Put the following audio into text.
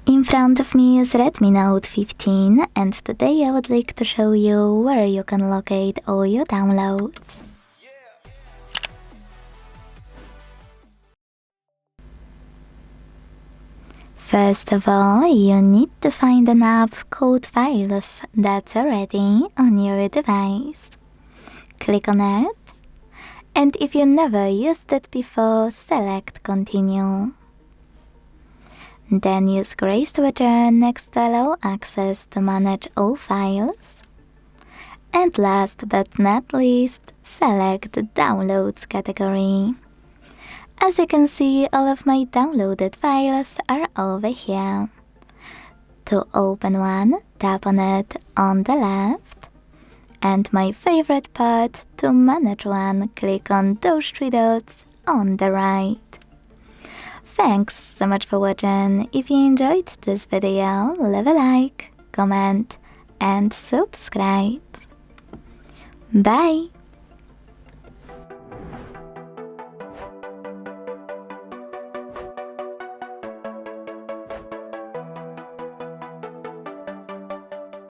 In front of me is Redmi Note 15, and today I would like to show you where you can locate all your downloads. First of all, you need to find an app called Files that's already on your device. Click on it, and if you never used it before, select Continue. Then use gray switcher next to allow access to manage all files. And last but not least, select the Downloads category. As you can see, all of my downloaded files are over here. To open one, tap on it on the left. And my favorite part, to manage one, click on those three dots on the right. Thanks so much for watching. If you enjoyed this video, leave a like, comment and subscribe. Bye!